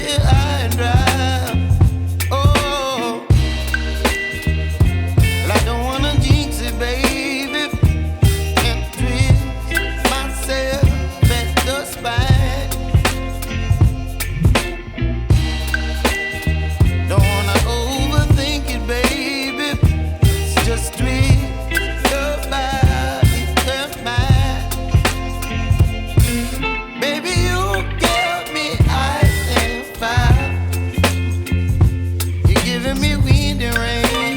here high and dry. Oh, well, I don't wanna jinx it, baby, and twist myself at the spine. Don't wanna overthink it, baby. It's just twist your body and mine. Baby, you give me ice and fire. You're giving me wind and rain.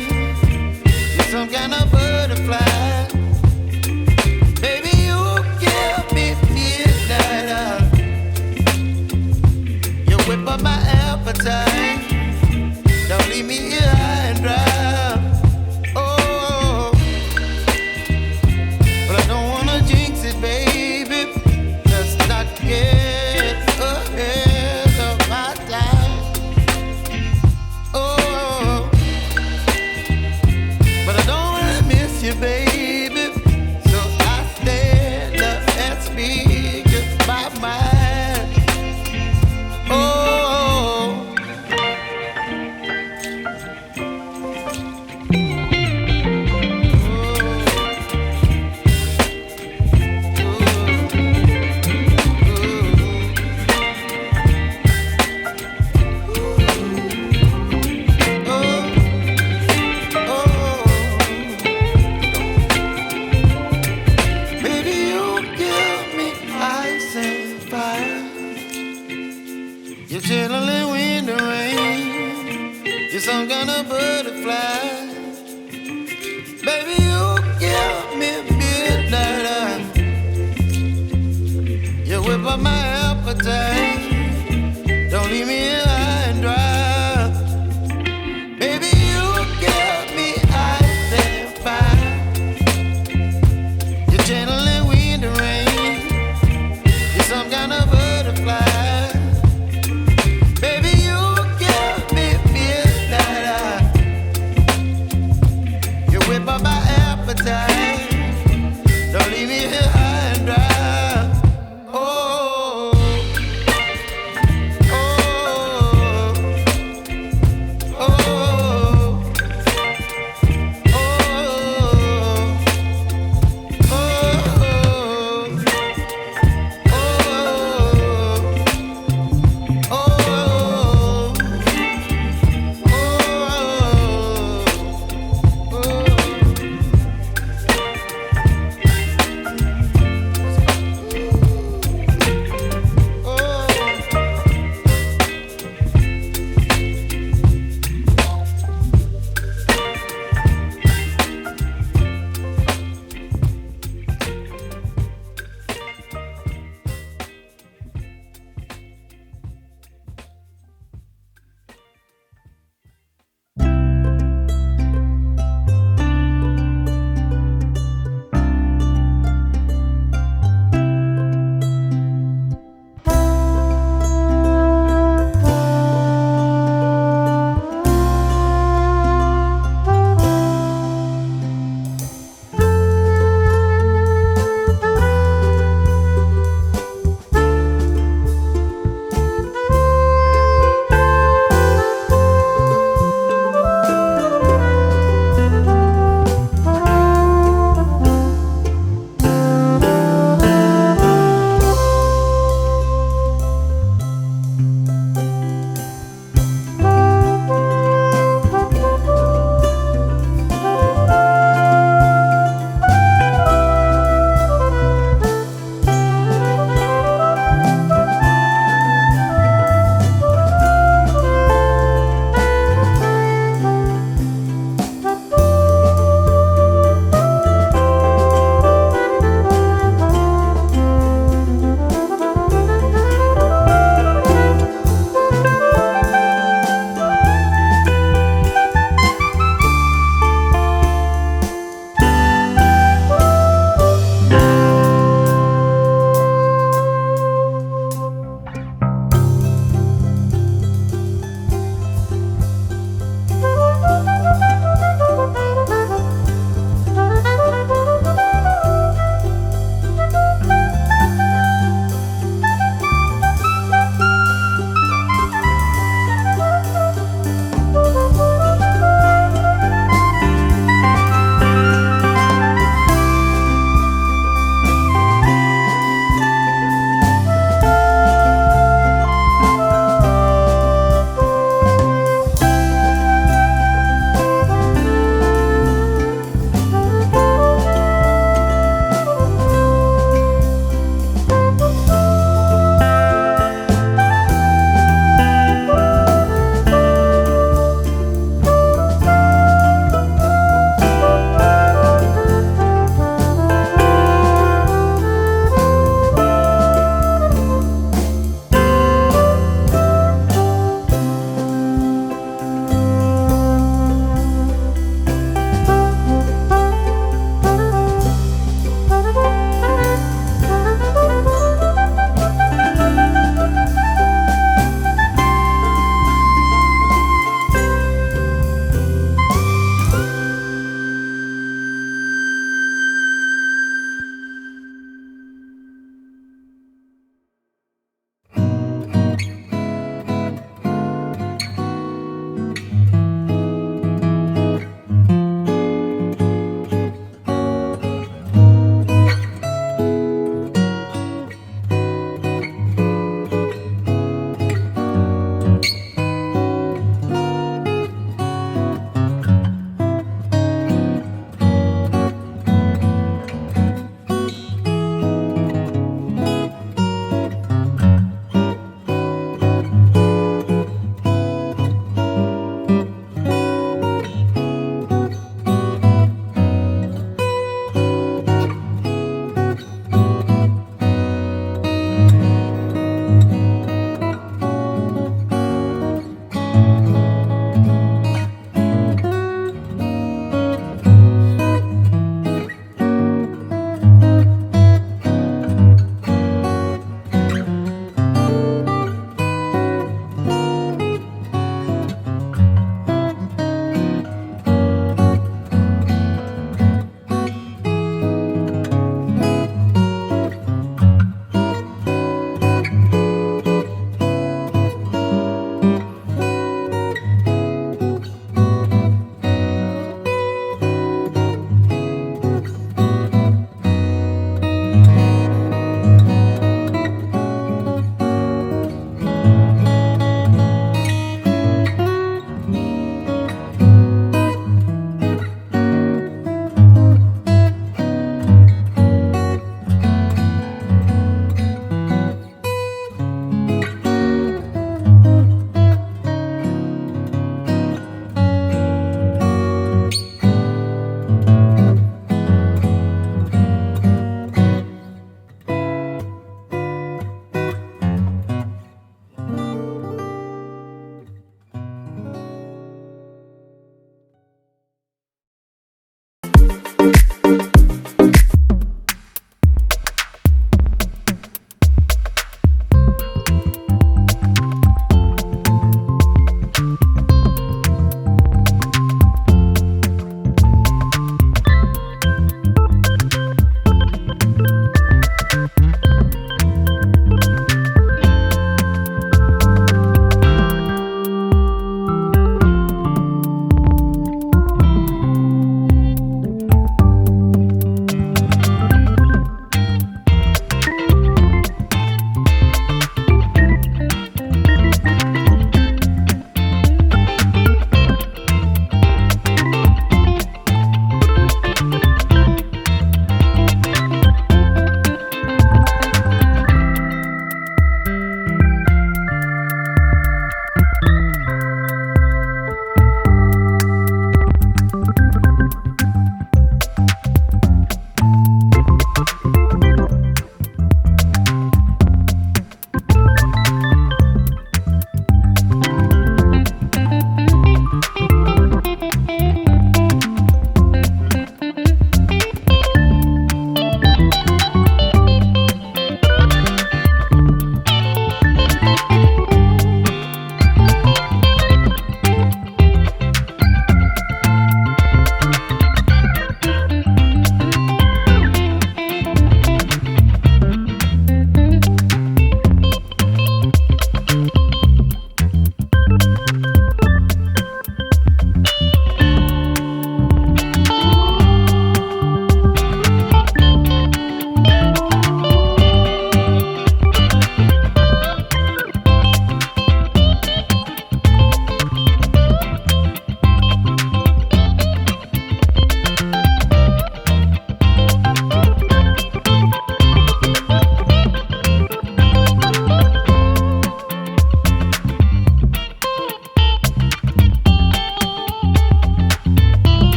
You're some kind of butterfly. Baby, you give me midnight. You whip up my appetite. Don't leave me here high and dry. Oh, but I don't wanna jinx it, baby. Let's not get ahead of my time. Oh, but I don't wanna miss you, baby. So I stand up and speak my mind. Oh. Baby, you give me ice and fire. You're chilling wind and rain. You're some kind of butterfly. Baby, you give me midnight. You whip up my appetite.